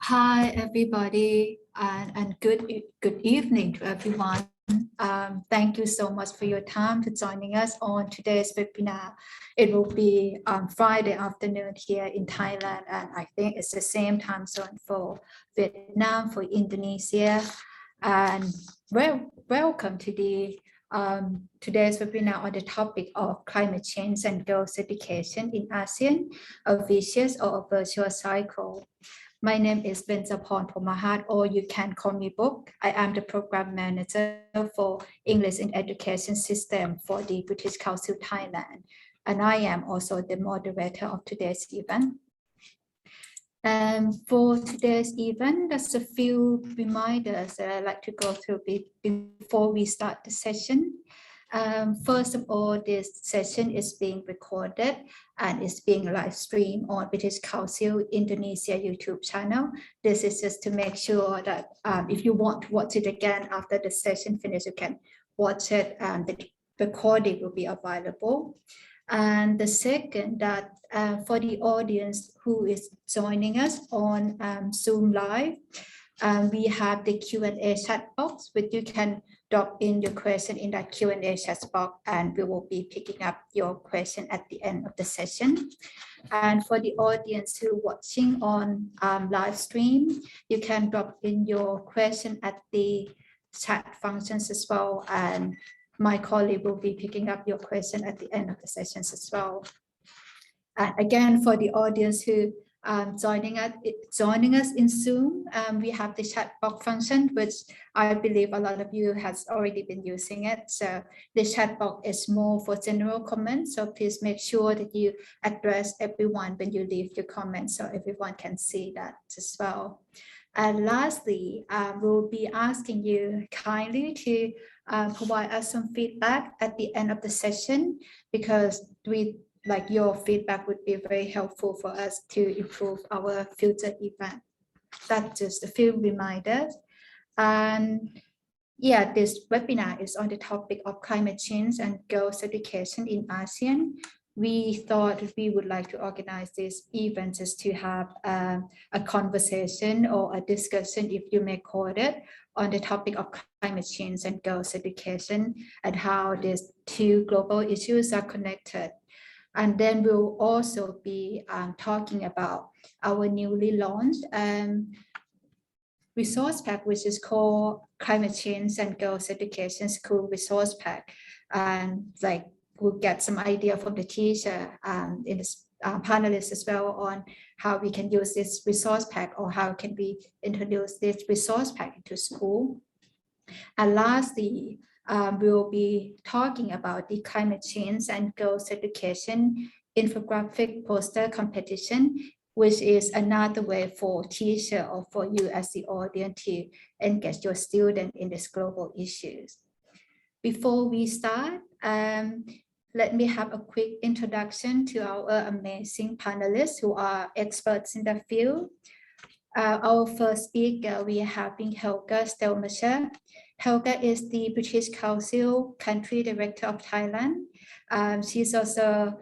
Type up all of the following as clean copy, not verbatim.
Hi, everybody, and good evening to everyone. Thank you so much for your time for joining us on today's webinar. It will be Friday afternoon here in Thailand, and I think it's the same time zone for Vietnam, for Indonesia. And welcome to the today's webinar on the topic of climate change and girls' education in ASEAN, a vicious or a virtuous cycle. My name is Benjaporn Pomahat, or you can call me Book. I am the program manager for English in Education System for the British Council Thailand. And I am also the moderator of today's event. And for today's event, there's a few reminders that I'd like to go through before we start the session. First of all, this session is being recorded and is being live streamed on British Council Indonesia YouTube channel. This is just to make sure that if you want to watch it again after the session finishes, you can watch it and the recording will be available. And the second, that for the audience who is joining us on Zoom Live, we have the Q&A chat box, which you can drop in your question in that Q&A chat box, and we will be picking up your question at the end of the session. And for the audience who watching on live stream, you can drop in your question at the chat functions as well, and my colleague will be picking up your question at the end of the sessions as well. And again, for the audience who joining us in Zoom, we have the chat box function, which I believe a lot of you has already been using it. So the chat box is more for general comments. So please make sure that you address everyone when you leave your comments, so everyone can see that as well. And lastly, we'll be asking you kindly to provide us some feedback at the end of the session, because your feedback would be very helpful for us to improve our future event. That's just a few reminders. And Yeah, this webinar is on the topic of climate change and girls' education in ASEAN. We thought we would like to organize this event just to have a conversation or a discussion, if you may call it, on the topic of climate change and girls' education and how these two global issues are connected. And then we'll also be talking about our newly launched resource pack, which is called Climate Change and Girls Education School Resource Pack. And like we'll get some idea from the teacher in this panelists as well on how we can use this resource pack or how can we introduce this resource pack into school. And lastly, we'll be talking about the climate change and girls education infographic poster competition, which is another way for teacher or for you as the audience to engage your student in these global issues. Before we start, let me have a quick introduction to our amazing panelists who are experts in the field. Our first speaker, we are having Helga Stellmacher. Helga is the British Council Country Director of Thailand. She's also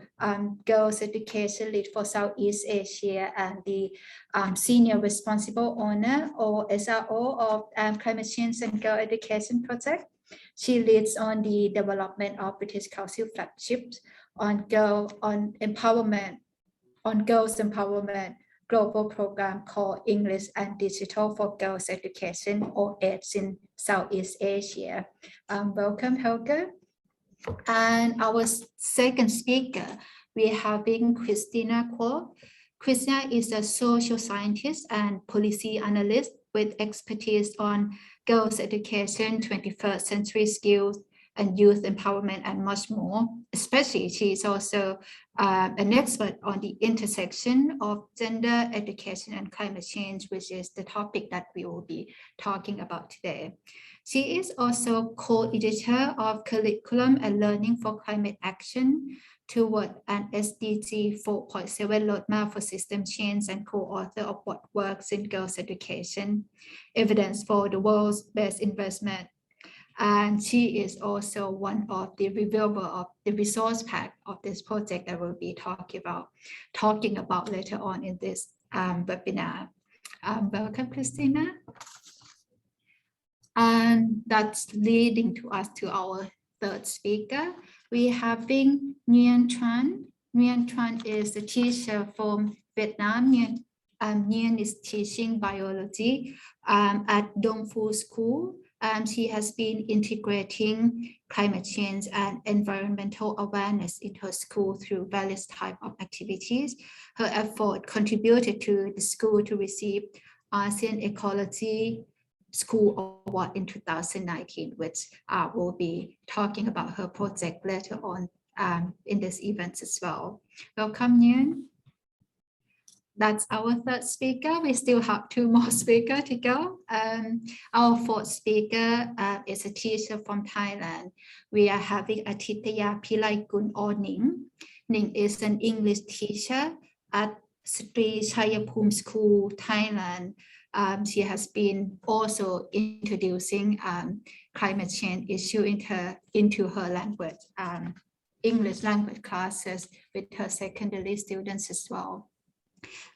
Girls Education Lead for Southeast Asia and the Senior Responsible Owner or SRO of Climate Change and Girl Education Project. She leads on the development of British Council flagships on girls empowerment global program called English and Digital for Girls Education or AIDS in Southeast Asia. Welcome, Helga. And our second speaker, we are having Christina Kwauk. Christina is a social scientist and policy analyst with expertise on girls' education, 21st century skills, and youth empowerment, and much more. Especially, she is also an expert on the intersection of gender, education, and climate change, which is the topic that we will be talking about today. She is also co-editor of Curriculum and Learning for Climate Action toward an SDG 4.7 roadmap for system change and co-author of What Works in Girls' Education, Evidence for the World's Best Investment. And she is also one of the reviewer of the resource pack of this project that we'll be talking about later on in this webinar. Welcome, Christina. And that's leading to us to our third speaker. We're having Nyan Tran. Nyan Tran is a teacher from Vietnam. Nyan is teaching biology at Dong Phu School. She has been integrating climate change and environmental awareness in her school through various types of activities. Her effort contributed to the school to receive ASEAN Ecology School Award in 2019, which we'll be talking about her project later on in this event as well. Welcome, Nyan. That's our third speaker. We still have two more speakers to go. Our fourth speaker is a teacher from Thailand. We are having Atithaya Pilaikun or Ning. Ning is an English teacher at Sri Chayapum School, Thailand. She has been also introducing climate change issue into her language, English language classes with her secondary students as well.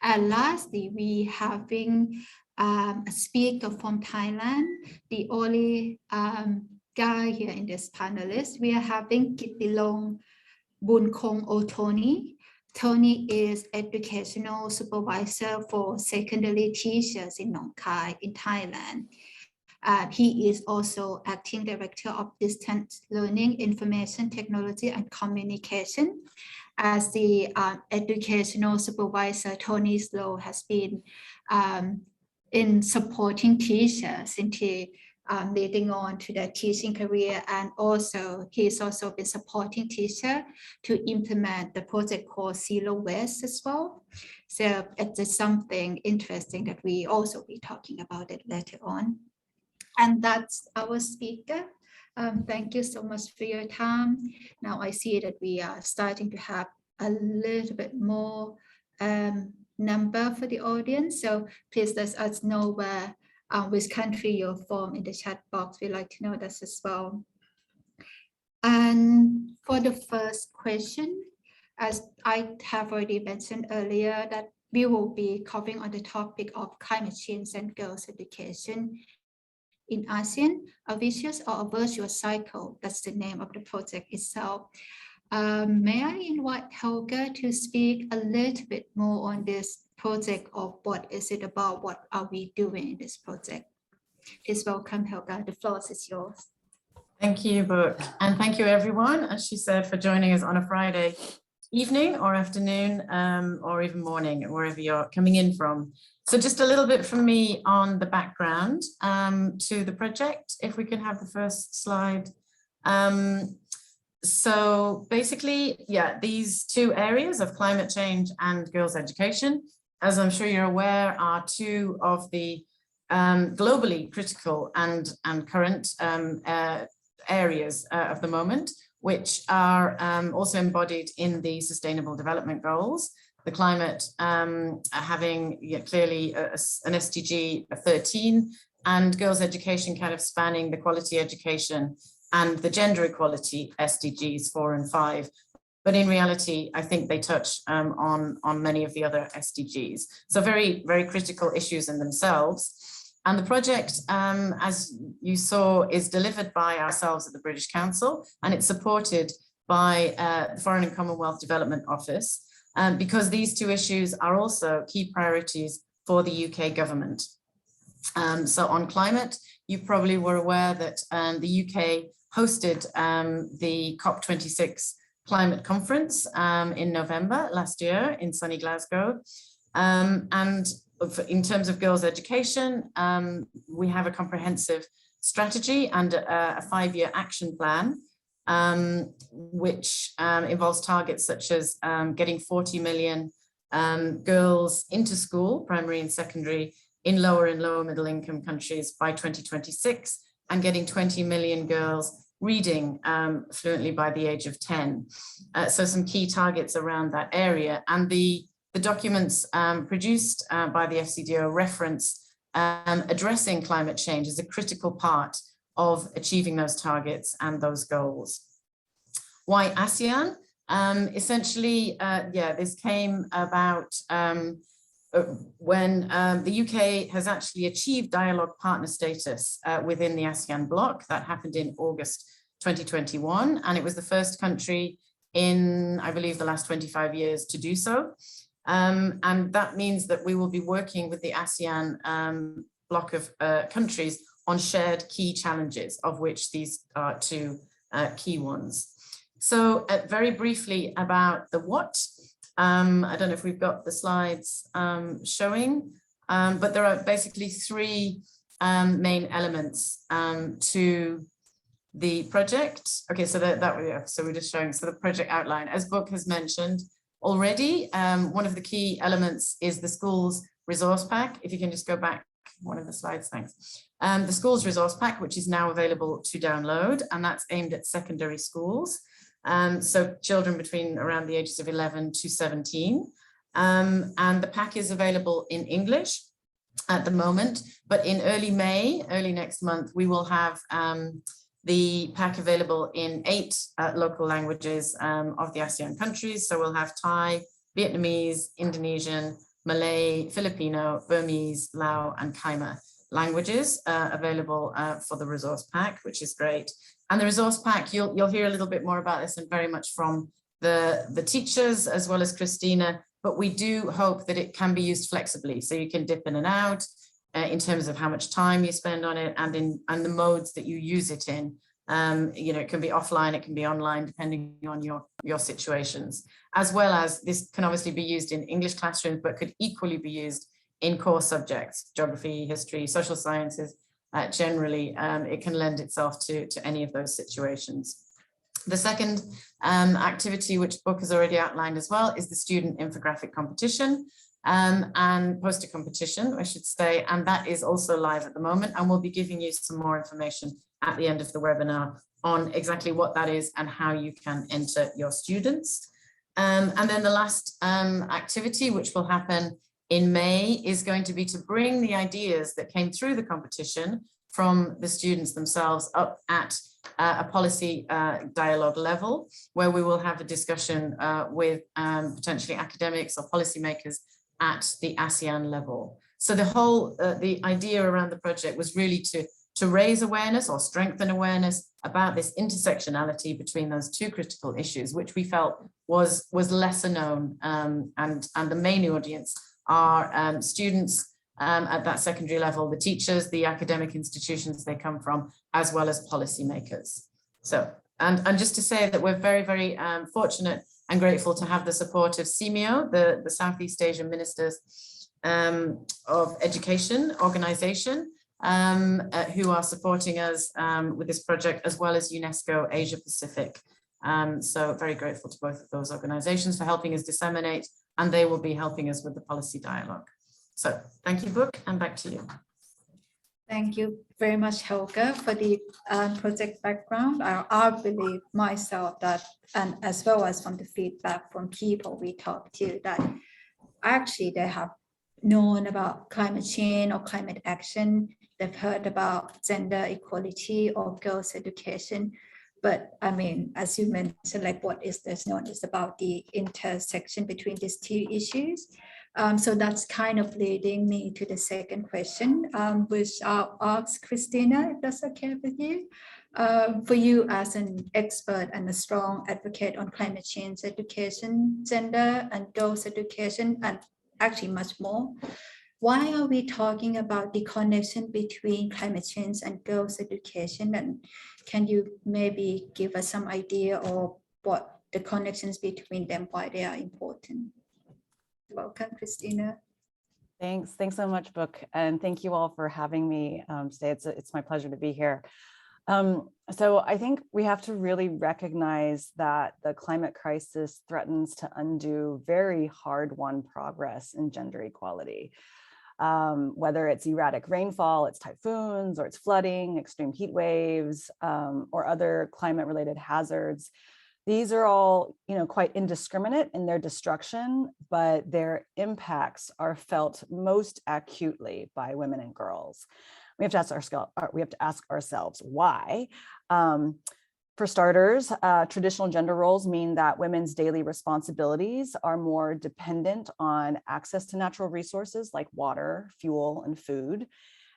And lastly, we having a speaker from Thailand, the only guy here in this panelist. We are having Kittirong Boonkong or Tony. Tony is educational supervisor for secondary teachers in Nong in Thailand. He is also acting director of distance learning, information technology and communication. As the educational supervisor, Tony's role has been in supporting teachers into leading on to their teaching career, and also he's also been supporting teachers to implement the project called Zero Waste as well. So it's something interesting that we also be talking about it later on. And that's our speaker. Thank you so much for your time. Now I see that we are starting to have a little bit more number for the audience. So please let us know where which country you're from in the chat box. We'd like to know that as well. And for the first question, as I have already mentioned earlier, that we will be covering on the topic of climate change and girls' education in ASEAN, a vicious or a virtuous cycle. That's the name of the project itself. May I invite Helga to speak a little bit more on this project of what is it about, what are we doing in this project? Please welcome Helga, the floor is yours. Thank you, Book, and thank you everyone, as she said, for joining us on a Friday evening or afternoon or even morning, wherever you're coming in from. So just a little bit from me on the background to the project, if we can have the first slide. So basically, yeah, these two areas of climate change and girls' education, as I'm sure you're aware, are two of the globally critical and current areas of the moment, which are also embodied in the Sustainable Development Goals. The climate having clearly an SDG 13, and girls' education kind of spanning the quality education and the gender equality SDGs 4 and 5. But in reality, I think they touch on many of the other SDGs. So very, very critical issues in themselves. And the project, as you saw, is delivered by ourselves at the British Council, and it's supported by the Foreign and Commonwealth Development Office, because these two issues are also key priorities for the UK government. So on climate, you probably were aware that the UK hosted the COP26 climate conference in November last year in sunny Glasgow. And in terms of girls' education, we have a comprehensive strategy and a 5-year action plan, which involves targets such as getting 40 million girls into school, primary and secondary, in lower and lower middle income countries by 2026, and getting 20 million girls reading fluently by the age of 10. So some key targets around that area. And the documents produced by the FCDO reference addressing climate change as a critical part of achieving those targets and those goals. Why ASEAN? Essentially, this came about when the UK has actually achieved dialogue partner status within the ASEAN bloc. That happened in August 2021, and it was the first country in, I believe, the last 25 years to do so. And that means that we will be working with the ASEAN bloc of countries on shared key challenges, of which these are two key ones. So very briefly about the what. I don't know if we've got the slides showing, but there are basically three main elements to the project. Okay, so so we're just showing, so the project outline, as Book has mentioned already, one of the key elements is the schools resource pack. If you can just go back one of the slides, thanks. The schools resource pack, which is now available to download, and that's aimed at secondary schools. So children between around the ages of 11 to 17. And the pack is available in English at the moment, but in early May, early next month, we will have the pack available in 8 local languages of the ASEAN countries. So we'll have Thai, Vietnamese, Indonesian, Malay, Filipino, Burmese, Lao, and Khmer languages available for the resource pack, which is great. And the resource pack, you'll hear a little bit more about this and very much from the teachers as well as Christina, but we do hope that it can be used flexibly. So you can dip in and out in terms of how much time you spend on it and the modes that you use it in. It can be offline, it can be online, depending on your situations, as well as this can obviously be used in English classrooms, but could equally be used in core subjects, geography, history, social sciences. Generally, it can lend itself to any of those situations. The second activity, which Book has already outlined as well, is the student infographic competition and poster competition, I should say, and that is also live at the moment, and we'll be giving you some more information at the end of the webinar on exactly what that is and how you can enter your students. And then the last activity, which will happen in May is going to be to bring the ideas that came through the competition from the students themselves up at a policy dialogue level, where we will have a discussion with potentially academics or policymakers at the ASEAN level. So the whole, the idea around the project was really to raise awareness or strengthen awareness about this intersectionality between those two critical issues, which we felt was lesser known, and the main audience are students at that secondary level, the teachers, the academic institutions they come from, as well as policymakers. So, and just to say that we're very, very fortunate and grateful to have the support of CMEO, the Southeast Asian Ministers of Education organization, who are supporting us with this project, as well as UNESCO Asia Pacific. So very grateful to both of those organizations for helping us disseminate, and they will be helping us with the policy dialogue. So thank you, Book, and back to you. Thank you very much, Helga, for the project background. I believe myself that, and as well as from the feedback from people we talked to, that actually they have known about climate change or climate action. They've heard about gender equality or girls' education. But I mean, as you mentioned, like what is this known is about the intersection between these two issues. So that's kind of leading me to the second question, which I'll ask Christina, if that's okay with you. For you as an expert and a strong advocate on climate change education, gender and girls' education, and actually much more, why are we talking about the connection between climate change and girls' education? And can you maybe give us some idea of what the connections between them, why they are important? Welcome, Christina. Thanks so much, Book, and thank you all for having me today. It's my pleasure to be here. So I think we have to really recognize that the climate crisis threatens to undo very hard-won progress in gender equality. Whether it's erratic rainfall, it's typhoons, or it's flooding, extreme heat waves, or other climate-related hazards. These are all, quite indiscriminate in their destruction, but their impacts are felt most acutely by women and girls. We have to ask ourselves why. For starters, traditional gender roles mean that women's daily responsibilities are more dependent on access to natural resources like water, fuel, and food.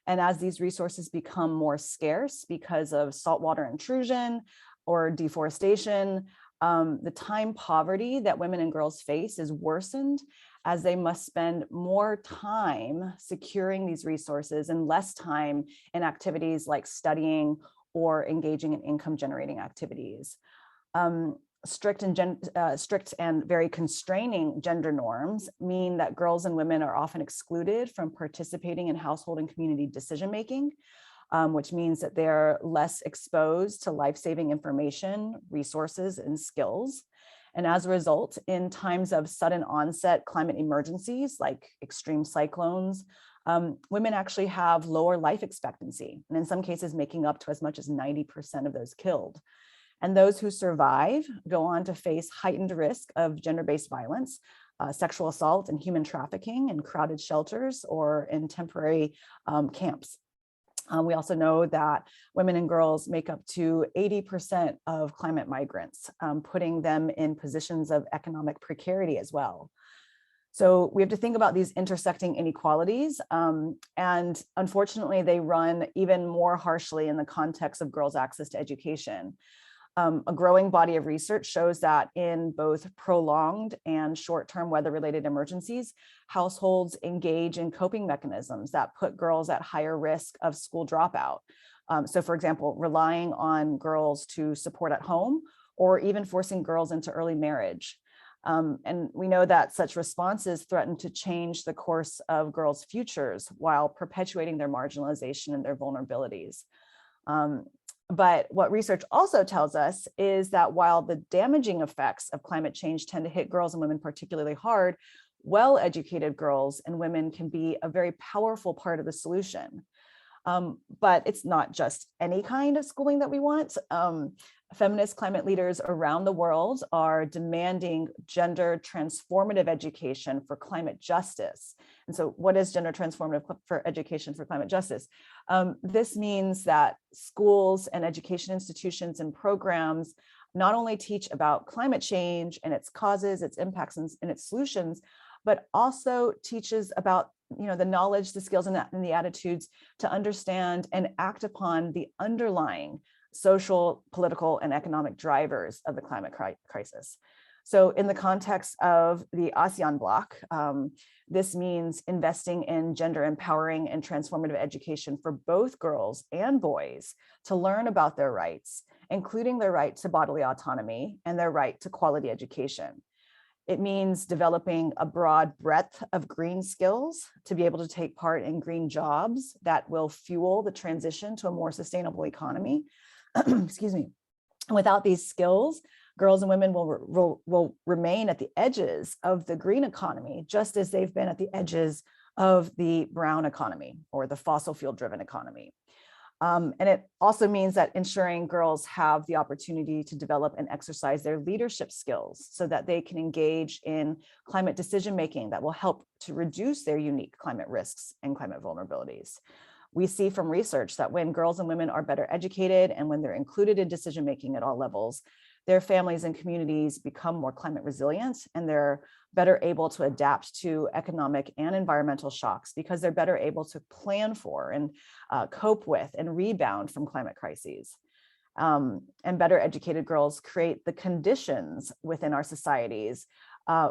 And as these resources become more scarce because of saltwater intrusion or deforestation, the time poverty that women and girls face is worsened as they must spend more time securing these resources and less time in activities like studying or engaging in income generating activities. Strict and very constraining gender norms mean that girls and women are often excluded from participating in household and community decision making, which means that they're less exposed to life-saving information, resources, and skills. And as a result, in times of sudden onset climate emergencies like extreme cyclones, women actually have lower life expectancy, and in some cases making up to as much as 90% of those killed. And those who survive go on to face heightened risk of gender-based violence, sexual assault, and human trafficking in crowded shelters or in temporary camps. We also know that women and girls make up to 80% of climate migrants, putting them in positions of economic precarity as well. So we have to think about these intersecting inequalities, and unfortunately, they run even more harshly in the context of girls' access to education. A growing body of research shows that in both prolonged and short-term weather-related emergencies, households engage in coping mechanisms that put girls at higher risk of school dropout. So for example, relying on girls to support at home, or even forcing girls into early marriage. And we know that such responses threaten to change the course of girls' futures while perpetuating their marginalization and their vulnerabilities. But what research also tells us is that while the damaging effects of climate change tend to hit girls and women particularly hard, well-educated girls and women can be a very powerful part of the solution. But it's not just any kind of schooling that we want. Feminist climate leaders around the world are demanding gender transformative education for climate justice. And so what is gender transformative for education for climate justice? This means that schools and education institutions and programs not only teach about climate change and its causes, its impacts, and its solutions, but also teaches about the knowledge, the skills, and the attitudes to understand and act upon the underlying social, political, and economic drivers of the climate crisis. So in the context of the ASEAN bloc, this means investing in gender empowering and transformative education for both girls and boys to learn about their rights, including their right to bodily autonomy and their right to quality education. It means developing a broad breadth of green skills to be able to take part in green jobs that will fuel the transition to a more sustainable economy. Excuse me. Without these skills, girls and women will remain at the edges of the green economy, just as they've been at the edges of the brown economy or the fossil fuel driven economy. And it also means that ensuring girls have the opportunity to develop and exercise their leadership skills so that they can engage in climate decision making that will help to reduce their unique climate risks and climate vulnerabilities. We see from research that when girls and women are better educated and when they're included in decision making at all levels, their families and communities become more climate resilient and they're better able to adapt to economic and environmental shocks because they're better able to plan for and cope with and rebound from climate crises. And better educated girls create the conditions within our societies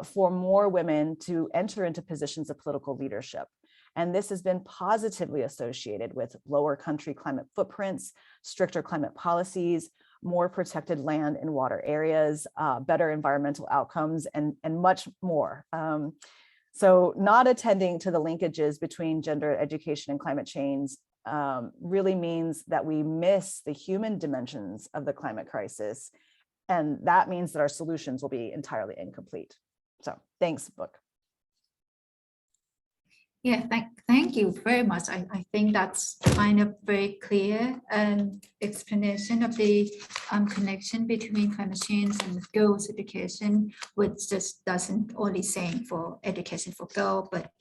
for more women to enter into positions of political leadership. And this has been positively associated with lower country climate footprints, stricter climate policies, more protected land and water areas, better environmental outcomes, and much more. So not attending to the linkages between gender education and climate change really means that we miss the human dimensions of the climate crisis. And that means that our solutions will be entirely incomplete. So thanks, Book. Yeah, thank you very much. I think that's kind of very clear explanation of the connection between climate change and girls' education, which just doesn't only saying for education for girls, but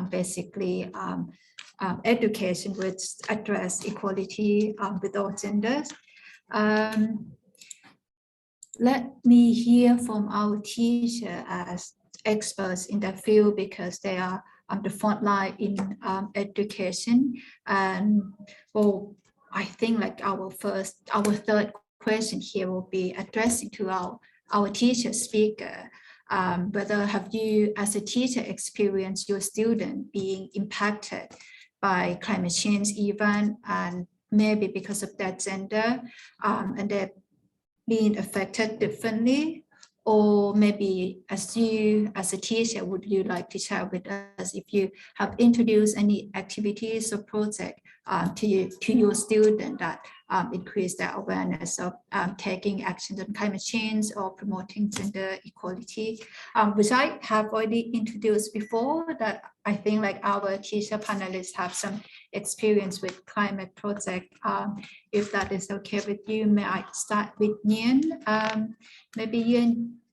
basically education which address equality with all genders. Let me hear from our teacher as experts in the field because they are the front line in education. And well, I think like our third question here will be addressing to our teacher speaker. Whether have you as a teacher experienced your student being impacted by climate change event and maybe because of their gender and they're being affected differently? Or maybe as a teacher, would you like to share with us if you have introduced any activities or project to your student that increase their awareness of taking action on climate change or promoting gender equality, which I have already introduced before, that I think like our teacher panelists have some experience with climate project. If that is okay with you, may I start with Nyan?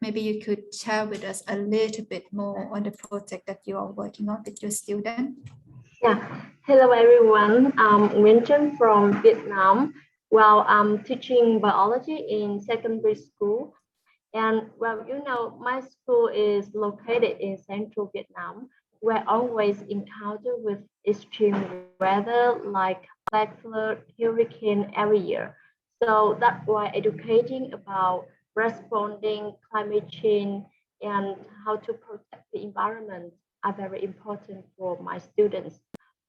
Maybe you could share with us a little bit more on the project that you are working on with your student. Yeah, hello everyone. I'm Nguyen from Vietnam. Well, I'm teaching biology in secondary school. And well, you know, my school is located in central Vietnam, where I always encounter with extreme weather like black flood, hurricane every year. So that's why educating about responding climate change and how to protect the environment are very important for my students.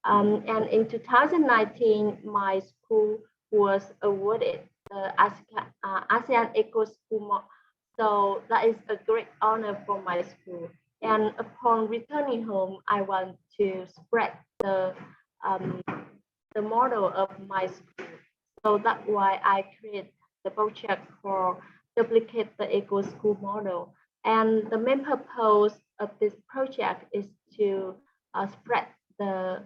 And in 2019, my school was awarded the ASEAN Eco School. So that is a great honor for my school. And upon returning home, I want to spread the model of my school. So that's why I create the project for duplicate the Eco School model. And the main purpose of this project is to spread the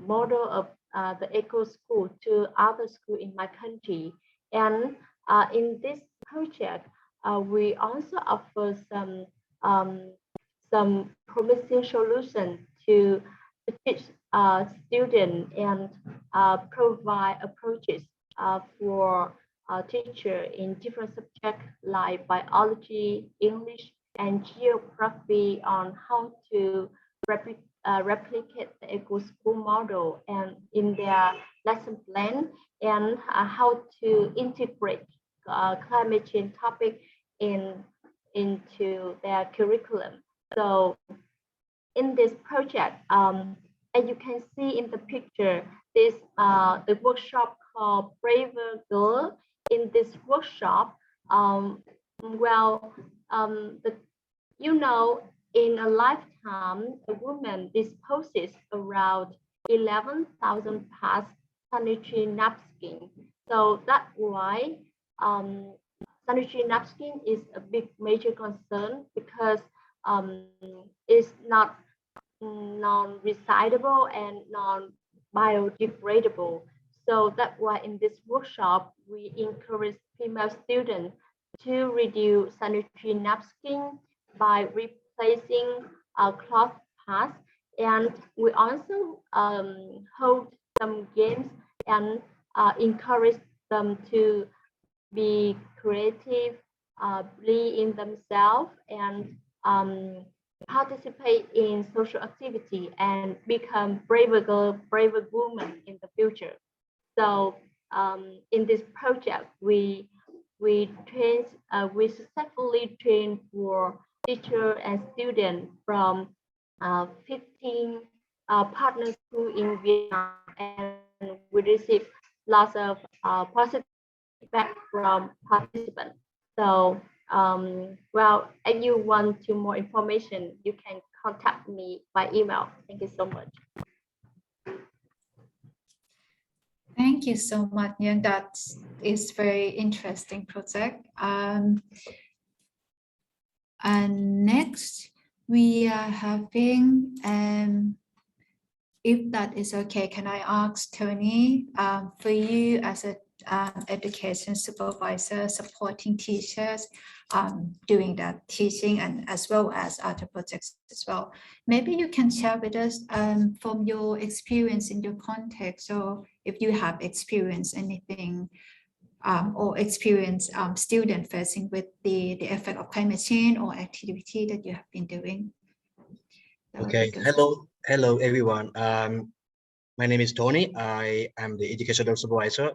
model of the eco school to other schools in my country. And in this project, we also offer some promising solutions to teach students and provide approaches for teacher in different subjects like biology, English, and geography on how to replicate the eco school model and in their lesson plan, and how to integrate climate change topic into their curriculum. So in this project, as you can see in the picture, this the workshop called Braver Girl. In this workshop, in a lifetime, a woman disposes around 11,000 past sanitary napkin. So that's why sanitary napkin is a big major concern, because it's not non-recyclable and non-biodegradable. So that's why in this workshop, we encourage female students to reduce sanitary napkin by replacing cloth pads. And we also hold some games and encourage them to be creative, believe in themselves, and participate in social activity and become braver girl, braver woman in the future. So in this project, we successfully trained for teacher and students from 15 partner schools in Vietnam, and we received lots of positive feedback from participants. So if you want more information, you can contact me by email. Thank you so much. Thank you so much, Nyan. That is very interesting project. And next we are having, if that is okay, can I ask Tony, for you as a education supervisor supporting teachers doing that teaching and as well as other projects as well. Maybe you can share with us from your experience in your context, or if you have experienced anything or experience student facing with the effect of climate change or activity that you have been doing. Okay, hello everyone. My name is Tony. I am the educational supervisor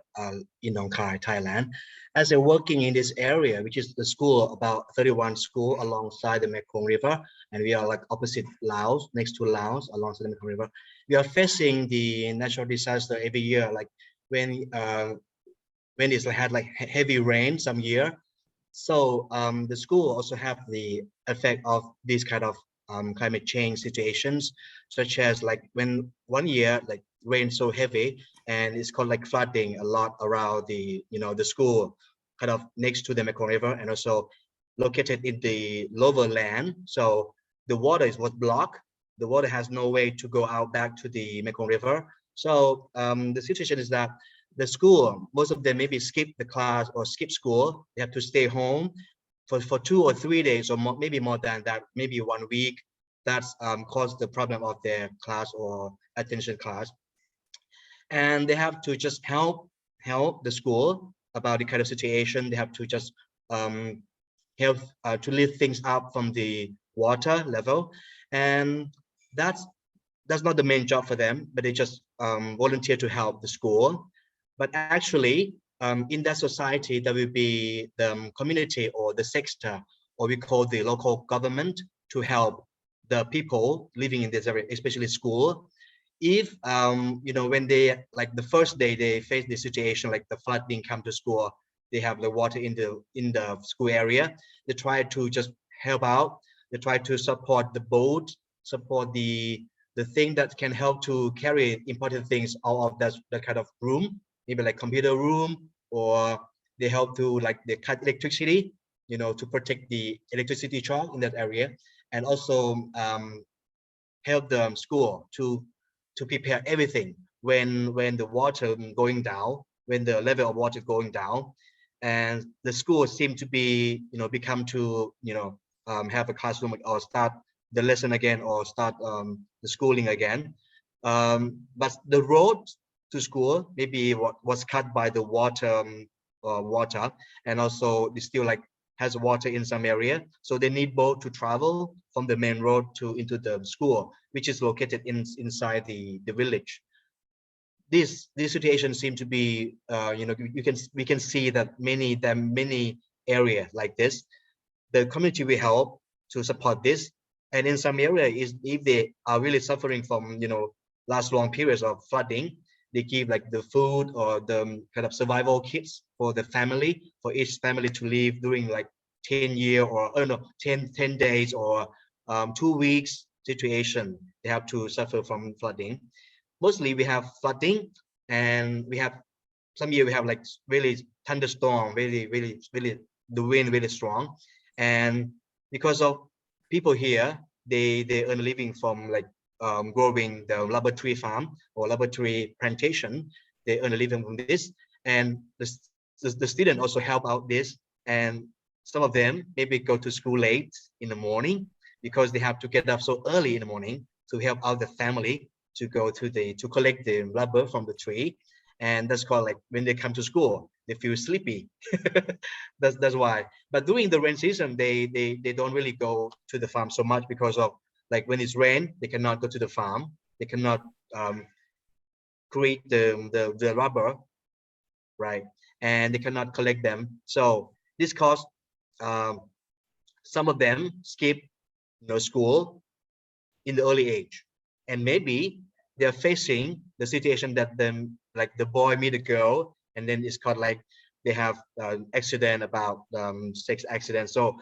in Nong, Thailand. As I'm working in this area, which is the school, about 31 schools alongside the Mekong River, and we are like opposite Laos, next to Laos, alongside the Mekong River. We are facing the natural disaster every year, like when it's had like heavy rain some year. So the school also have the effect of this kind of climate change situations, such as like when one year like rain so heavy and it's called like flooding a lot around the the school kind of next to the Mekong River, and also located in the lower land. So the water was blocked. The water has no way to go out back to the Mekong River. So the situation is that the school, most of them maybe skip the class or skip school. They have to stay home for 2 or 3 days, or more, maybe more than that, maybe 1 week. That's caused the problem of their class or attention class. And they have to just help the school about the kind of situation. They have to just help to lift things up from the water level. And that's not the main job for them, but they just volunteer to help the school. But actually, in that society, there will be the community or the sector, or we call the local government, to help the people living in this area, especially school. If when they like the first day they face the situation like the flooding come to school, they have the water in the school area, they try to just help out. They try to support the boat, support the thing that can help to carry important things out of that kind of room, maybe like computer room, or they help to like they cut electricity, to protect the electricity charge in that area, and also help the school to prepare everything when the water going down, when the level of water going down, and the school seem to be, become to, have a classroom or start the lesson again or start the schooling again. But the road to school maybe was cut by the water, and also it's still like has water in some area, so they need boat to travel from the main road to into the school, which is located inside the village. This situation seem to be, we can see that many areas like this. The community will help to support this, and in some area is if they are really suffering from last long periods of flooding, they give like the food or the kind of survival kits for the family, for each family to live during like 10 year or no 10 days or 2 weeks situation. They have to suffer from flooding. Mostly we have flooding, and we have some year we have like really thunderstorm, really the wind really strong, and because of people here, they earn a living from like growing the rubber tree farm or rubber tree plantation. They earn a living from this, and the student also help out this, and some of them maybe go to school late in the morning because they have to get up so early in the morning to help out the family to go to collect the rubber from the tree. And that's called like when they come to school they feel sleepy. that's why. But during the rain season they don't really go to the farm so much, because of like when it's rain they cannot go to the farm, they cannot create the rubber, right, and they cannot collect them. So this caused some of them skip school in the early age, and maybe they're facing the situation that them like the boy meet a girl, and then it's called like they have accident about sex accident. So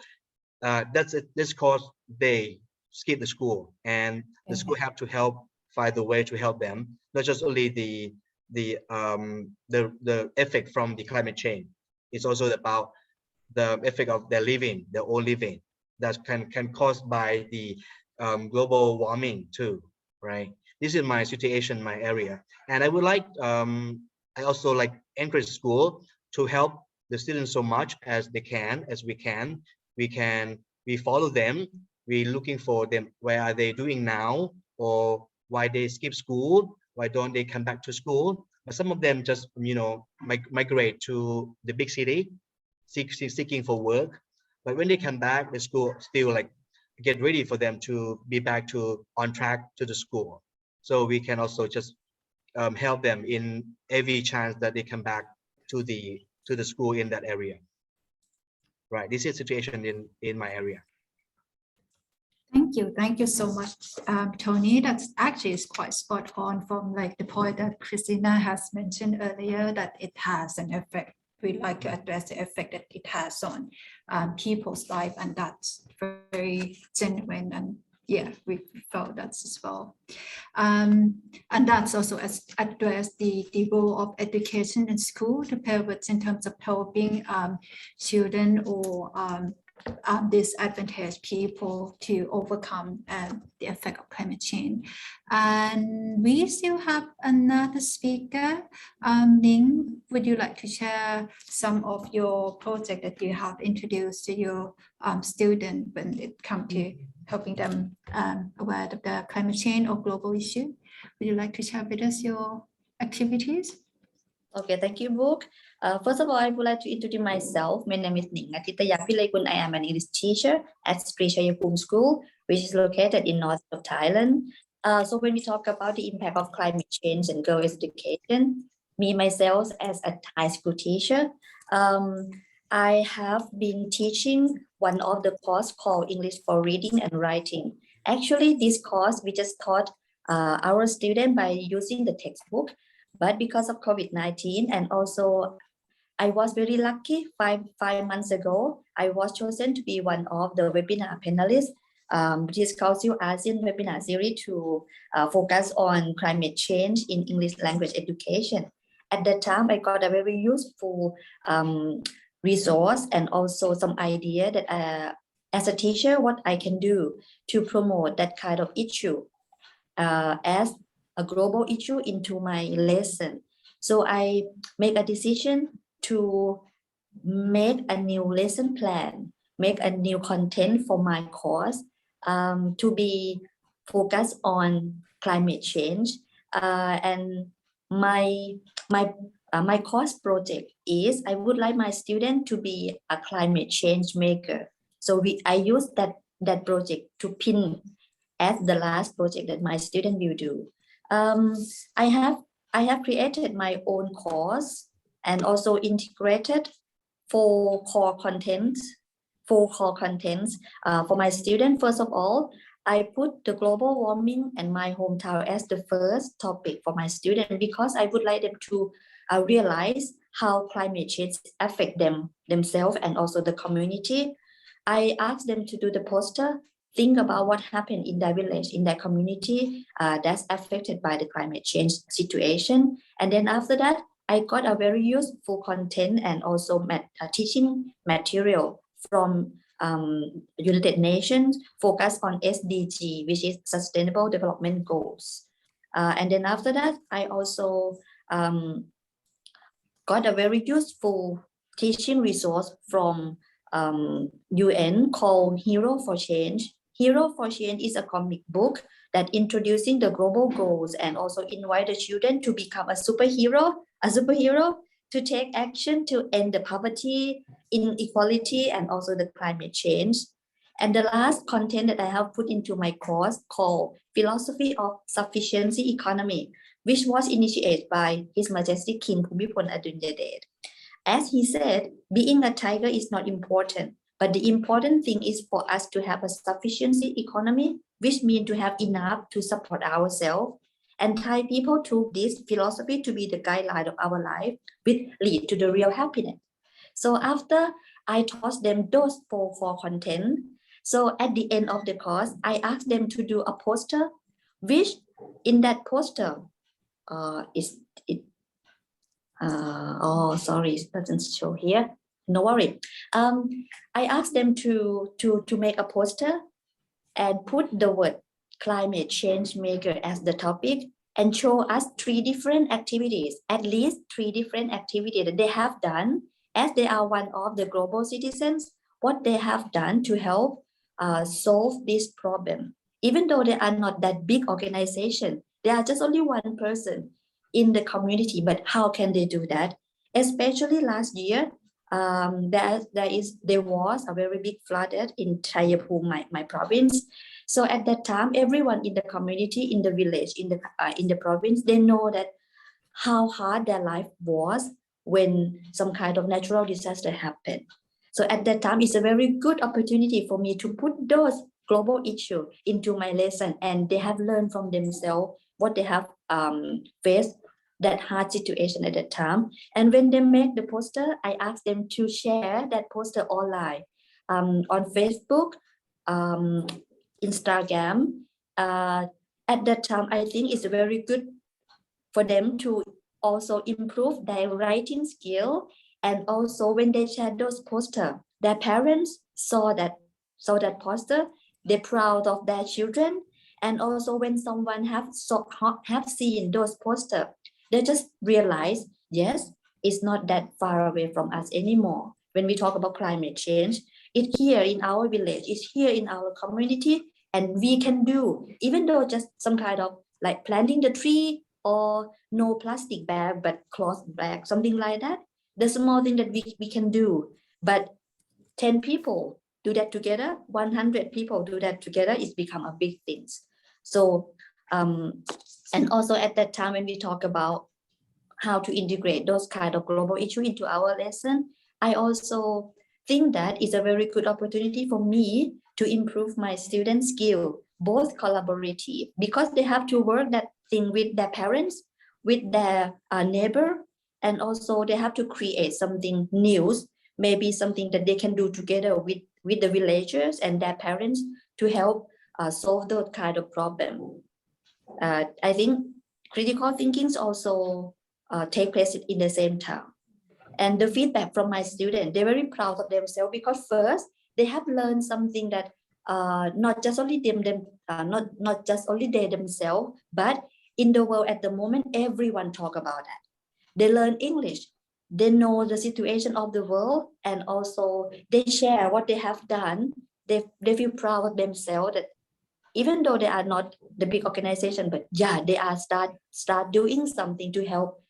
that's it. This cause they skip the school, and the school have to help find the way to help them, not just only the effect from the climate change. It's also about the effect of their living, their own living, that can caused by the global warming too, right? This is my situation, my area, and I would like I also like encourage school to help the students so much as they can, as we can. We follow them, we looking for them, where are they doing now, or why they skip school, why don't they come back to school. But some of them just migrate to the big city, seeking for work. But when they come back, the school still like get ready for them to be back to on track to the school. So we can also just help them in every chance that they come back to the school in that area. Right, this is the situation in my area. Thank you so much, Tony. That's actually is quite spot on from like the point that Christina has mentioned earlier, that it has an effect. We'd like to address the effect that it has on people's life, and that's very genuine, and yeah, we felt that as well. And that's also address the role of education in school, the pivots in terms of helping children or disadvantaged people to overcome the effect of climate change. And we still have another speaker. Ning, would you like to share some of your project that you have introduced to your students when it comes to helping them aware of the climate change or global issue? Would you like to share with us your activities? Okay, thank you, Book. First of all, I would like to introduce myself. My name is Ning Atitaya Pilaikun. I am an English teacher at Sri Chayapum School, which is located in north of Thailand. So when we talk about the impact of climate change and girl education, me myself as a Thai school teacher, I have been teaching one of the course called English for Reading and Writing. Actually, this course we just taught our students by using the textbook. But because of COVID-19, and also I was very lucky, five months ago, I was chosen to be one of the webinar panelists, which is called ASEAN webinar series to focus on climate change in English language education. At that time, I got a very useful resource and also some idea that as a teacher, what I can do to promote that kind of issue. As a global issue into my lesson. So I make a decision to make a new lesson plan, make a new content for my course to be focused on climate change. And my course project is I would like my student to be a climate change maker. So I use that project to pin as the last project that my student will do. I have created my own course and also integrated four core contents for my student. First of all, I put the global warming and my hometown as the first topic for my student because I would like them to realize how climate change affect themselves and also the community. I asked them to do the poster, think about what happened in their village, in their community that's affected by the climate change situation. And then after that, I got a very useful content and also teaching material from United Nations focused on SDG, which is Sustainable Development Goals. And then after that, I also got a very useful teaching resource from UN called Hero for Change. Hero for Change is a comic book that introducing the global goals and also invite the children to become a superhero to take action to end the poverty, inequality, and also the climate change. And the last content that I have put into my course called Philosophy of Sufficiency Economy, which was initiated by His Majesty King Bhumibol Adulyadej. As he said, being a tiger is not important, but the important thing is for us to have a sufficiency economy, which means to have enough to support ourselves. And Thai people took this philosophy to be the guideline of our life, which lead to the real happiness. So after I taught them those four content, so at the end of the course, I asked them to do a poster, which in that poster sorry, it doesn't show here. No worry. I asked them to make a poster and put the word climate change maker as the topic and show us three different activities, at least three different activities that they have done as they are one of the global citizens, what they have done to help solve this problem. Even though they are not that big organization, they are just only one person in the community, but how can they do that? Especially last year, there was a very big flooded in Chayapum, my province. So at that time, everyone in the community, in the village, in the province, they know that how hard their life was when some kind of natural disaster happened. So at that time, it's a very good opportunity for me to put those global issues into my lesson, and they have learned from themselves what they have faced that hard situation at that time. And when they make the poster, I ask them to share that poster online on Facebook, Instagram. At that time, I think it's very good for them to also improve their writing skill. And also when they share those posters, their parents saw that poster, they're proud of their children. And also when someone have seen those posters, they just realize, yes, it's not that far away from us anymore. When we talk about climate change, it's here in our village, it's here in our community, and we can do, even though just some kind of like planting the tree or no plastic bag, but cloth bag, something like that. The small thing that we can do, but 10 people do that together, 100 people do that together, it's become a big thing. So, and also at that time when we talk about how to integrate those kind of global issues into our lesson, I also think that it's a very good opportunity for me to improve my student skill, both collaborative, because they have to work that thing with their parents, with their neighbor, and also they have to create something new, maybe something that they can do together with the villagers and their parents to help solve those kind of problem. I think critical thinkings also take place in the same time. And the feedback from my students, they're very proud of themselves because first they have learned something that not just only they themselves, but in the world at the moment, everyone talk about that. They learn English, they know the situation of the world, and also they share what they have done. They feel proud of themselves that even though they are not the big organization, but yeah, they are start doing something to help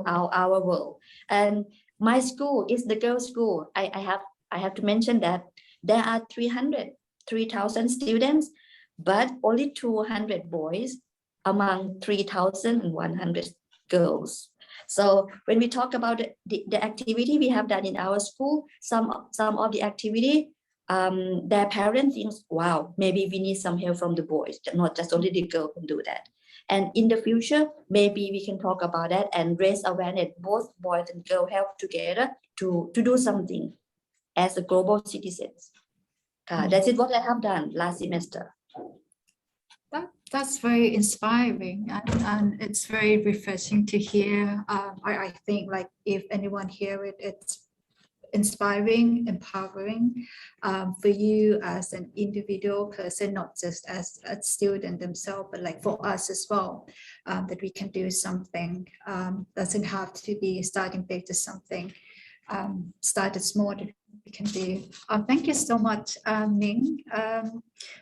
our world. And my school is the girls' school. I have to mention that there are 3,000 students, but only 200 boys among 3,100 girls. So when we talk about the activity we have done in our school, some of the activity, their parents think, wow, maybe we need some help from the boys, not just only the girl can do that. And in the future, maybe we can talk about that and raise awareness, both boys and girls help together to do something as a global citizens. That is what I have done last semester. That's very inspiring, and it's very refreshing to hear. I think like if anyone hear it, it's inspiring, empowering for you as an individual person, not just as a student themselves, but like for us as well, that we can do something. Doesn't have to be starting big to something. Started small that we can do. Thank you so much, Ning,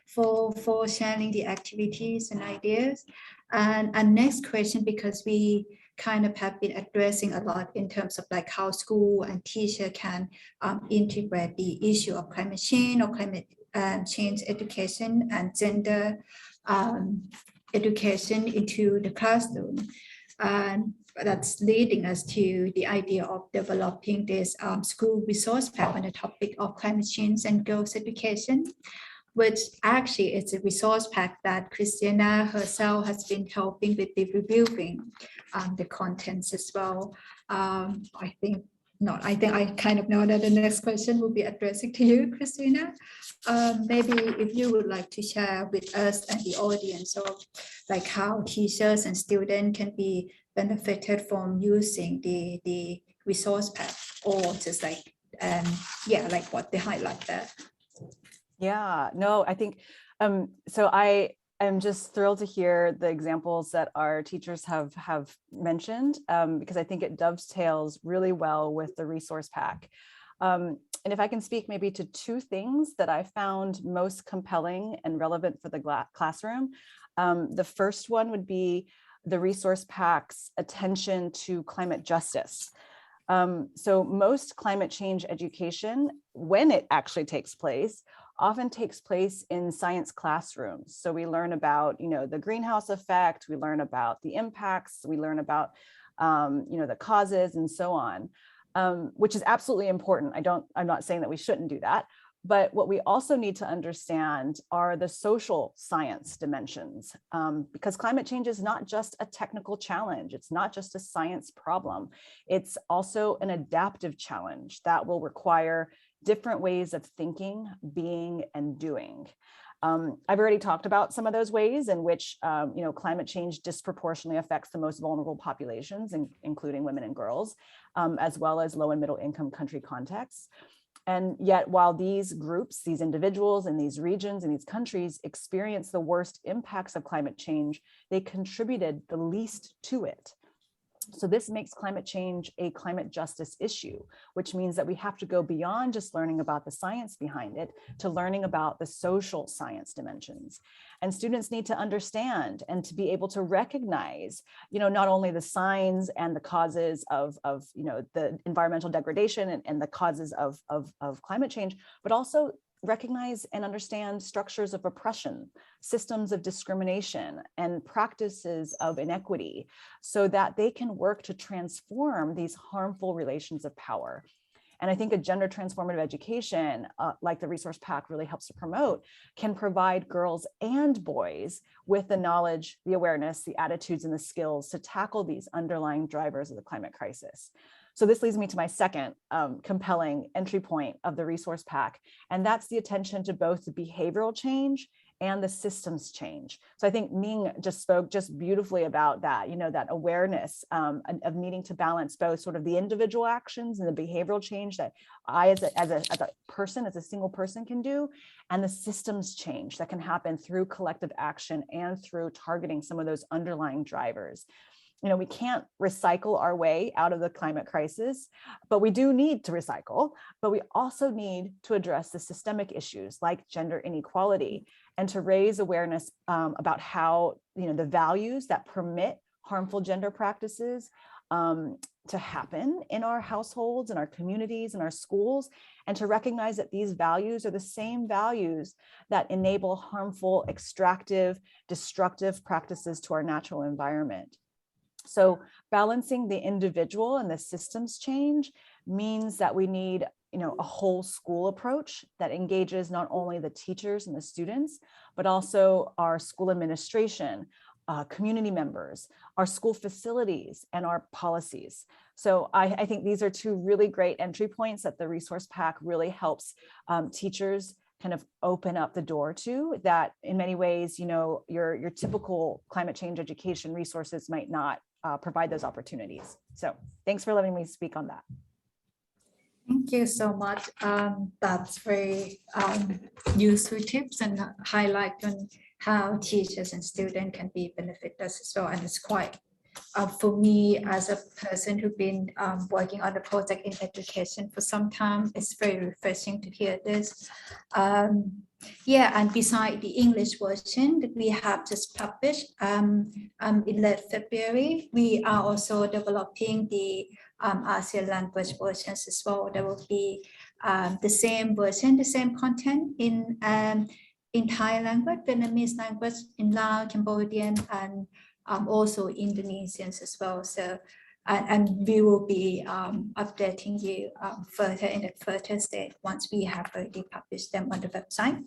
for sharing the activities and ideas. And next question, because we kind of have been addressing a lot in terms of like how school and teacher can integrate the issue of climate change or climate change education and gender education into the classroom. And that's leading us to the idea of developing this school resource pack on the topic of climate change and girls education, which actually is a resource pack that Christina herself has been helping with the reviewing the contents as well. I think I kind of know that the next question will be addressing to you, Christina. Maybe if you would like to share with us and the audience of like how teachers and students can be benefited from using the resource pack, or just like like what they highlight there. Yeah, no, I think, so I am just thrilled to hear the examples that our teachers have mentioned, because I think it dovetails really well with the resource pack. And if I can speak maybe to two things that I found most compelling and relevant for the classroom. The first one would be the resource pack's attention to climate justice. So most climate change education, when it actually takes place, often takes place in science classrooms. So we learn about, the greenhouse effect, we learn about the impacts, we learn about, the causes and so on, which is absolutely important. I'm not saying that we shouldn't do that. But what we also need to understand are the social science dimensions, because climate change is not just a technical challenge. It's not just a science problem. It's also an adaptive challenge that will require different ways of thinking, being, and doing. I've already talked about some of those ways in which climate change disproportionately affects the most vulnerable populations, including women and girls, as well as low and middle income country contexts. And yet, while these groups, these individuals in these regions and these countries experience the worst impacts of climate change, they contributed the least to it. So this makes climate change a climate justice issue, which means that we have to go beyond just learning about the science behind it to learning about the social science dimensions. And students need to understand and to be able to recognize, not only the signs and the causes of the environmental degradation and the causes of climate change, but also recognize and understand structures of oppression, systems of discrimination, and practices of inequity, so that they can work to transform these harmful relations of power. And I think a gender transformative education, like the resource pack really helps to promote, can provide girls and boys with the knowledge, the awareness, the attitudes, and the skills to tackle these underlying drivers of the climate crisis. So this leads me to my second compelling entry point of the resource pack, and that's the attention to both the behavioral change and the systems change. So I think Ning just spoke just beautifully about that, that awareness of needing to balance both sort of the individual actions and the behavioral change that I as a single person can do, and the systems change that can happen through collective action and through targeting some of those underlying drivers. We can't recycle our way out of the climate crisis, but we do need to recycle, but we also need to address the systemic issues like gender inequality and to raise awareness about how, the values that permit harmful gender practices to happen in our households, in our communities, in our schools, and to recognize that these values are the same values that enable harmful, extractive, destructive practices to our natural environment. So balancing the individual and the systems change means that we need, a whole school approach that engages not only the teachers and the students, but also our school administration, community members, our school facilities, and our policies. So I think these are two really great entry points that the resource pack really helps teachers kind of open up the door to, that in many ways, your typical climate change education resources might not provide those opportunities. So thanks for letting me speak on that. Thank you so much. That's very useful tips and highlight on how teachers and students can be benefited as well. And it's quite, for me as a person who's been working on the project in education for some time, it's very refreshing to hear this. Yeah, and beside the English version that we have just published in late February, we are also developing the ASEAN language versions as well. There will be the same version, the same content in Thai language, Vietnamese language, in Lao, Cambodian, and also Indonesians as well. So, and we will be updating you further in the further stage once we have already published them on the website.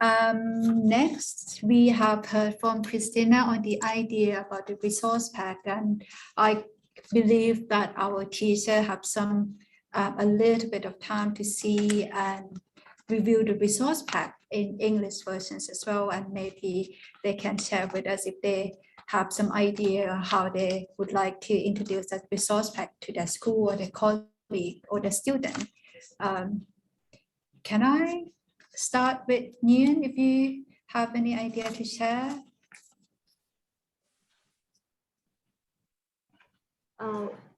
Next, we have heard from Christina on the idea about the resource pack, and I believe that our teacher have some a little bit of time to see and review the resource pack in English versions as well, and maybe they can share with us if they have some idea how they would like to introduce that resource pack to their school or their colleague or the student. Can I start with Nyan if you have any idea to share?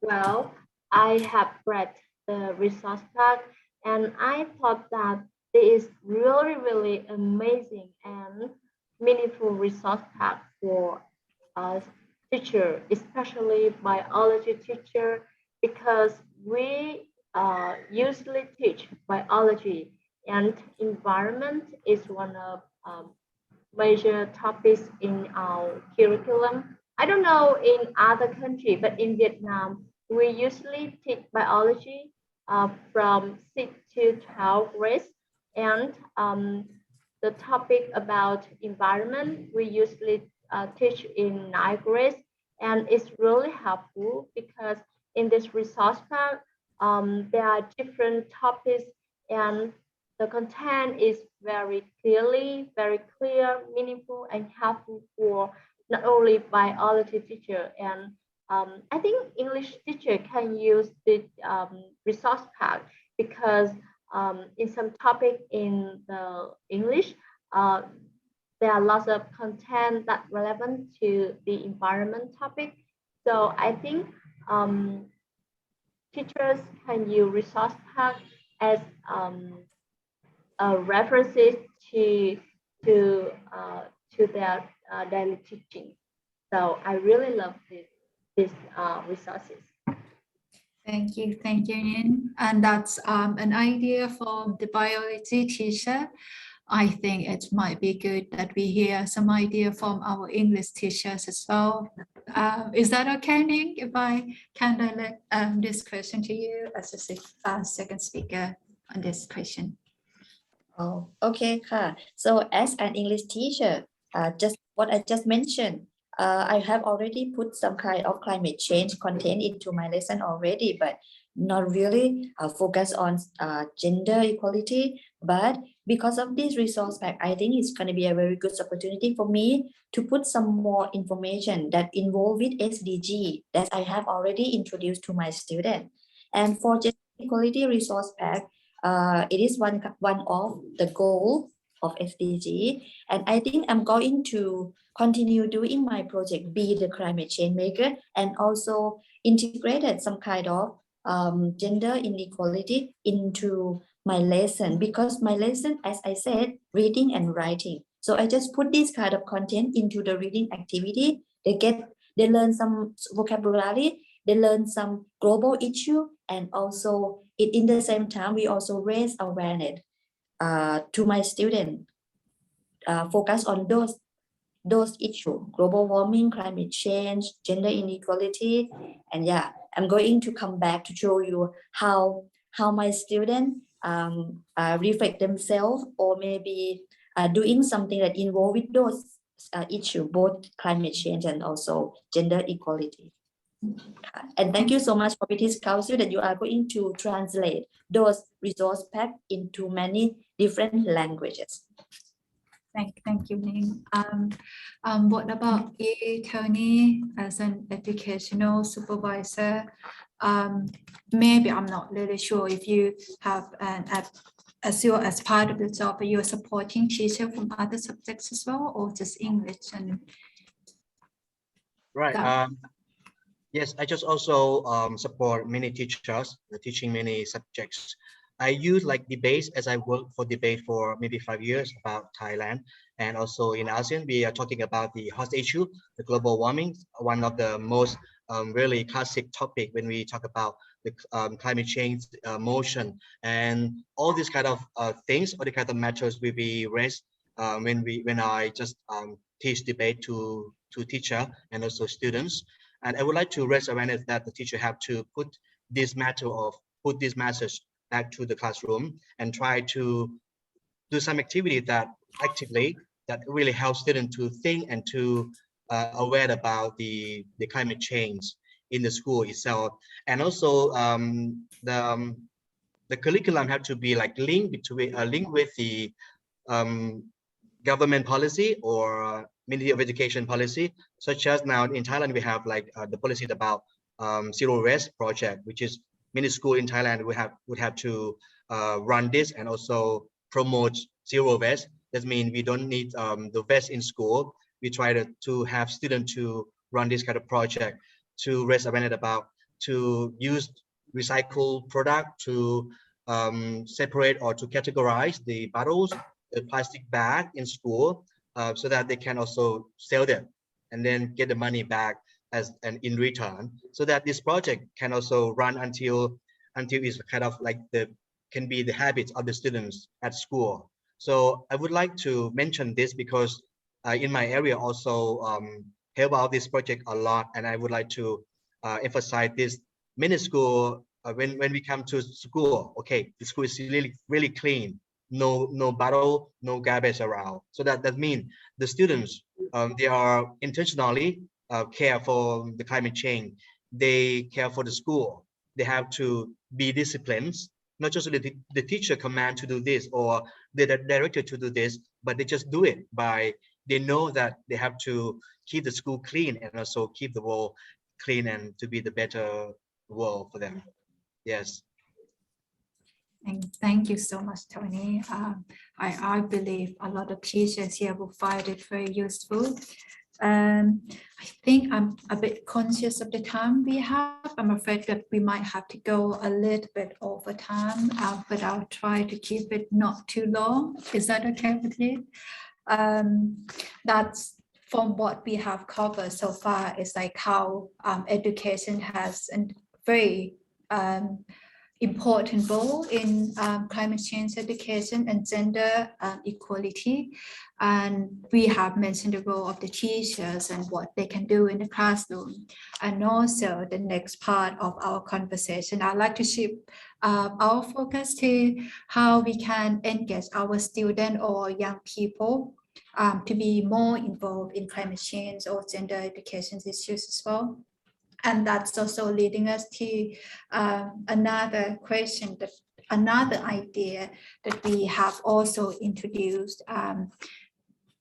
Well, I have read the resource pack and I thought that it is really amazing and meaningful resource pack for us teacher, especially biology teacher, because we usually teach biology and environment is one of major topics in our curriculum. I don't know in other countries, but in Vietnam, we usually teach biology from 6 to 12 grades. And the topic about environment, we usually teach in 9 grades. And it's really helpful because in this resource pack, there are different topics and the content is very clear, meaningful, and helpful for not only biology teacher. And I think English teacher can use the resource pack because in some topic in the English, there are lots of content that relevant to the environment topic. So I think teachers can use resource pack as references to their daily teaching. So I really love these resources. Thank you, Nyan. And that's an idea from the biology teacher. I think it might be good that we hear some idea from our English teachers as well. Is that okay, Ning, if I can direct this question to you as a second speaker on this question? Oh, okay,ค่ะ. So as an English teacher, just what I just mentioned, I have already put some kind of climate change content into my lesson already, but not really focus on gender equality. But because of this resource pack, I think it's going to be a very good opportunity for me to put some more information that involve with SDG that I have already introduced to my student. And for gender equality resource pack, it is one of the goal of SDG. And I think I'm going to continue doing my project, be the climate change maker, and also integrated some kind of gender inequality into my lesson, because my lesson, as I said, reading and writing. So I just put this kind of content into the reading activity. They learn some vocabulary, they learn some global issue, and also in the same time, we also raise awareness to my student, focus on those issues: global warming, climate change, gender inequality. And yeah, I'm going to come back to show you how my students reflect themselves, or maybe doing something that involve with those issues, both climate change and also gender equality. And thank you so much for British Council that you are going to translate those resource pack into many different languages. Thank you, Ning. What about you, Tony, as an educational supervisor? Maybe I'm not really sure if you have as part of the job, you're supporting teachers from other subjects as well, or just English and Right. Yes, I just also support many teachers teaching many subjects. I use like debates as I work for debate for maybe 5 years about Thailand, and also in ASEAN we are talking about the hot issue, the global warming, one of the most really classic topic when we talk about the climate change motion, and all these kind of things, all the kind of matters will be raised when I just teach debate to teacher and also students. And I would like to raise awareness that the teacher have to put this message back to the classroom and try to do some activity that really helps students to think and to aware about the climate change in the school itself. And also the curriculum have to be like linked with the government policy or Ministry of Education policy, such as now in Thailand we have like the policy about zero waste project, which is many schools in Thailand would have to run this and also promote zero waste. That means we don't need the waste in school. We try to have students to run this kind of project to raise awareness about to use recycled product, to separate or to categorize the bottles, the plastic bag in school, so that they can also sell them and then get the money back in return, so that this project can also run until it's kind of like can be the habits of the students at school. So I would like to mention this because in my area also help out this project a lot, and I would like to emphasize this. Many school when we come to school, okay, the school is really clean, no bottle, no garbage around. So that means the students they are intentionally care for the climate change. They care for the school. They have to be disciplined. Not just the teacher command to do this or the director to do this, but they just do it by they know that they have to keep the school clean and also keep the world clean and to be the better world for them. Yes. Thank you so much, Tony. I believe a lot of teachers here will find it very useful. I think I'm a bit conscious of the time we have. I'm afraid that we might have to go a little bit over time, but I'll try to keep it not too long. Is that okay with you? That's from what we have covered so far, is like how education has a very important role in climate change education and gender equality. And we have mentioned the role of the teachers and what they can do in the classroom. And also the next part of our conversation, I'd like to shift our focus to how we can engage our students or young people to be more involved in climate change or gender education issues as well. And that's also leading us to another question, another idea that we have also introduced,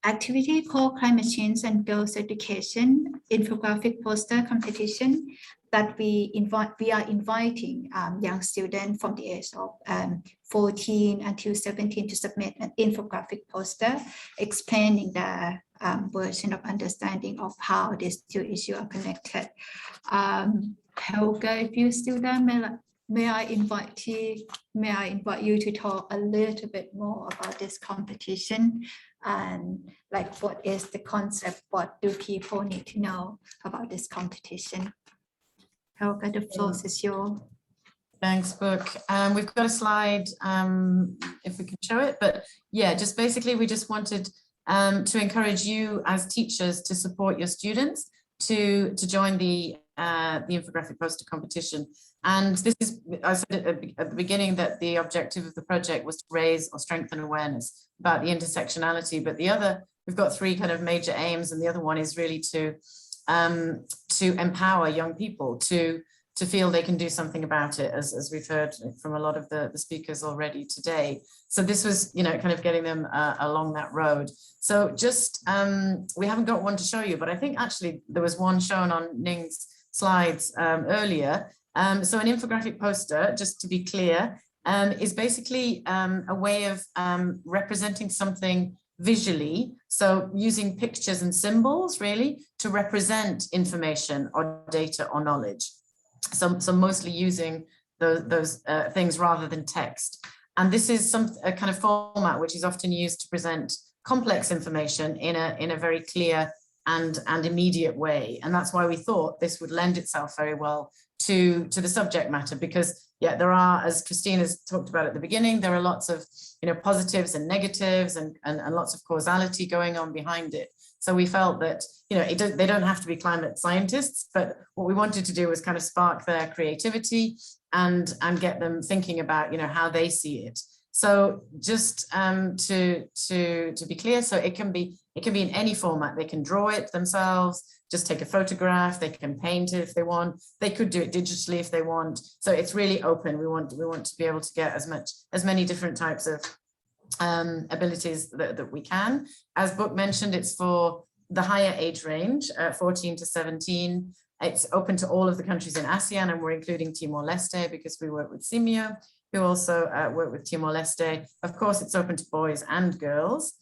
activity called Climate Change and Girls Education infographic poster competition that we are inviting young students from the age of 14 until 17 to submit an infographic poster explaining the version of understanding of how these two issues are connected. Helga, if you're still there, may I invite you to talk a little bit more about this competition and like what is the concept, what do people need to know about this competition? Helga, the floor is yours. Thanks, Book. We've got a slide, if we can show it, but yeah, just basically we just wanted to encourage you as teachers to support your students to join the infographic poster competition. And this is, I said at the beginning that the objective of the project was to raise or strengthen awareness about the intersectionality, but the other, we've got three kind of major aims, and the other one is really to empower young people to feel they can do something about it, as we've heard from a lot of the speakers already today. So this was, you know, kind of getting them along that road. So just, we haven't got one to show you, but I think actually there was one shown on Ning's slides earlier. So an infographic poster, just to be clear, is basically a way of representing something visually, so using pictures and symbols really to represent information or data or knowledge. So mostly using those things rather than text. And this is a kind of format which is often used to present complex information in a very clear and immediate way. And that's why we thought this would lend itself very well to the subject matter, because yeah, there are, as Christina's talked about at the beginning, there are lots of, you know, positives and negatives and lots of causality going on behind it. So we felt that, you know, they don't have to be climate scientists, but what we wanted to do was kind of spark their creativity and get them thinking about, you know, how they see it. So just to be clear, so it can be in any format. They can draw it themselves, just take a photograph, they can paint it if they want, they could do it digitally if they want. So it's really open. We want to be able to get as many different types of abilities that we can. As Book mentioned, it's for the higher age range, 14 to 17. It's open to all of the countries in ASEAN, and we're including Timor-Leste because we work with Simeo, who also work with Timor-Leste. Of course, it's open to boys and girls.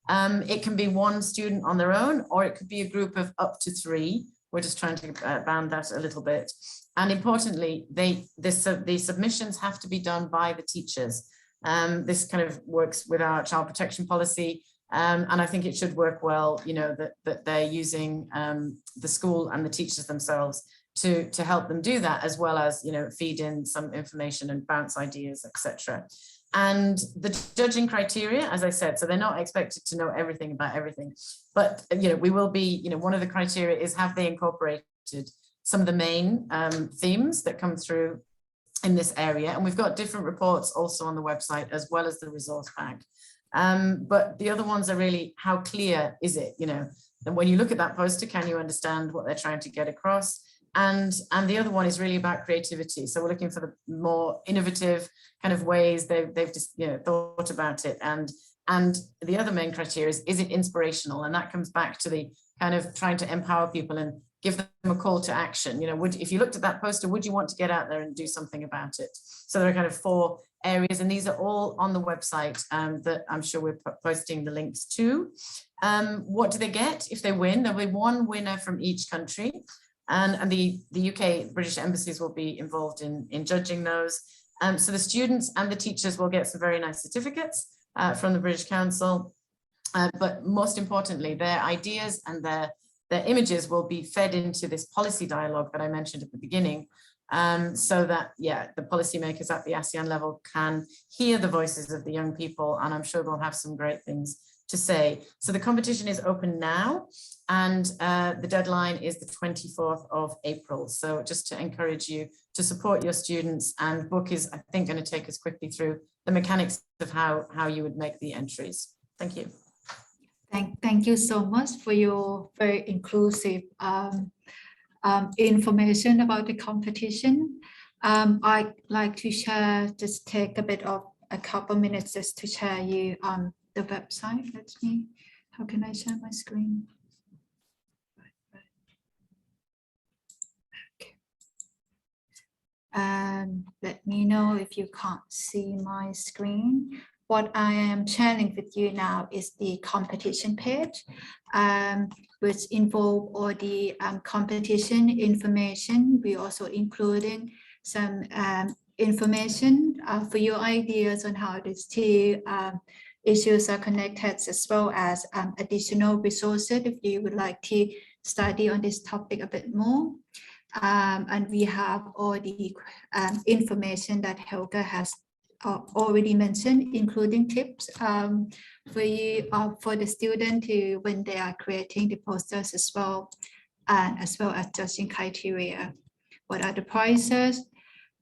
It can be one student on their own, or it could be a group of up to 3. We're just trying to band that a little bit. And importantly, the submissions have to be done by the teachers. This kind of works with our child protection policy. And I think it should work well, you know, that they're using the school and the teachers themselves to help them do that, as well as, you know, feed in some information and bounce ideas, etc. And the judging criteria, as I said, so they're not expected to know everything about everything, but, you know, we will be, you know, one of the criteria is, have they incorporated some of the main themes that come through in this area? And we've got different reports also on the website, as well as the resource pack. But the other ones are really, how clear is it, you know, and when you look at that poster, can you understand what they're trying to get across? And the other one is really about creativity. So we're looking for the more innovative kind of ways they've just, you know, thought about it. And the other main criteria is it inspirational? And that comes back to the kind of trying to empower people and give them a call to action. You know, if you looked at that poster, would you want to get out there and do something about it? So there are kind of 4 areas, and these are all on the website that I'm sure we're posting the links to. What do they get if they win? There'll be 1 winner from each country. And the UK British embassies will be involved in judging those. So the students and the teachers will get some very nice certificates from the British Council. But most importantly, their ideas and their images will be fed into this policy dialogue that I mentioned at the beginning, so that, yeah, the policymakers at the ASEAN level can hear the voices of the young people, and I'm sure they'll have some great things to say. So the competition is open now, and the deadline is the 24th of April. So just to encourage you to support your students, and Book is, I think, going to take us quickly through the mechanics of how you would make the entries. Thank you. Thank you so much for your very inclusive information about the competition. I'd like to share, just take a couple minutes just to share you the website. How can I share my screen? Okay. Let me know if you can't see my screen. What I am sharing with you now is the competition page, which involve all the competition information. We also including some information for your ideas on how these two issues are connected, as well as additional resources if you would like to study on this topic a bit more. And we have all the information that Helga has already mentioned, including tips for you, for the student to when they are creating the posters as well, and as well as judging criteria. What are the prizes?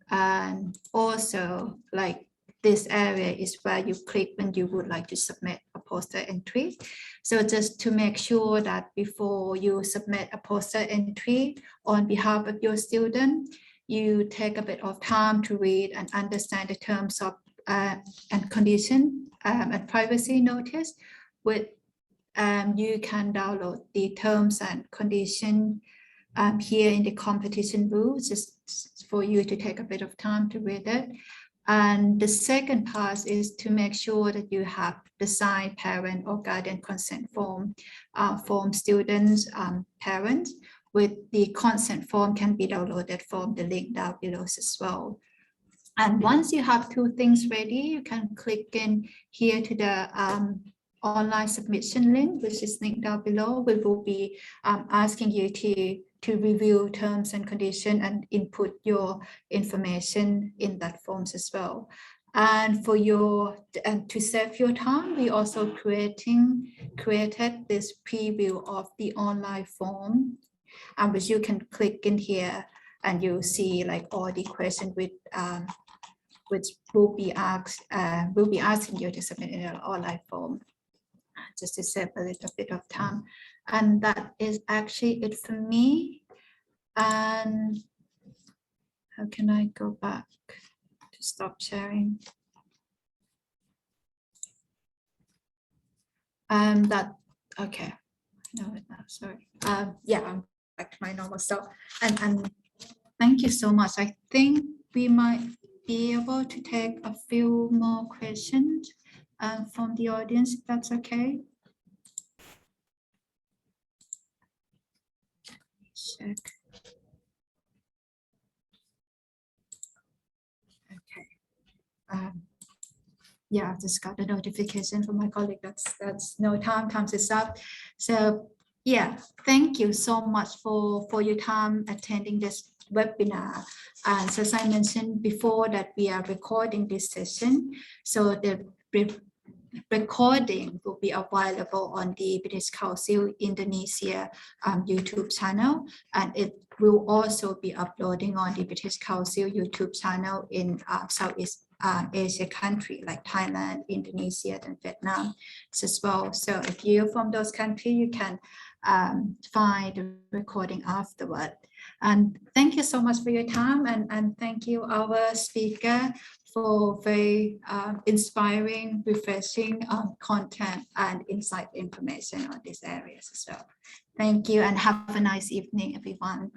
And also, like, this area is where you click when you would like to submit a poster entry. So just to make sure that before you submit a poster entry on behalf of your student, you take a bit of time to read and understand the terms of and condition and privacy notice. With you can download the terms and condition here in the competition rules, just for you to take a bit of time to read it. And the second part is to make sure that you have the signed parent or guardian consent form from students, parents. With the consent form can be downloaded from the link down below as well. And once you have two things ready, you can click in here to the online submission link, which is linked down below. We will be asking you to review terms and conditions and input your information in that forms as well. And for to save your time, we also created this preview of the online form, which you can click in here and you'll see like all the questions with which will be asking you to submit in an online form, just to save a little bit of time. And that is actually it for me. And how can I go back to stop sharing? Okay. No, sorry. Yeah, I'm back to my normal self. And thank you so much. I think we might be able to take a few more questions from the audience, if that's okay. Check. Okay. Yeah, I just got a notification from my colleague. That's no time. Time is up. So yeah, thank you so much for your time attending this webinar. And so as I mentioned before, that we are recording this session, so the recording will be available on the British Council Indonesia YouTube channel, and it will also be uploading on the British Council YouTube channel in Southeast Asia country like Thailand, Indonesia, and Vietnam as well. So if you're from those countries, you can find the recording afterward. And thank you so much for your time, and thank you our speaker for very inspiring, refreshing content and insight information on these areas as well. Thank you and have a nice evening, everyone.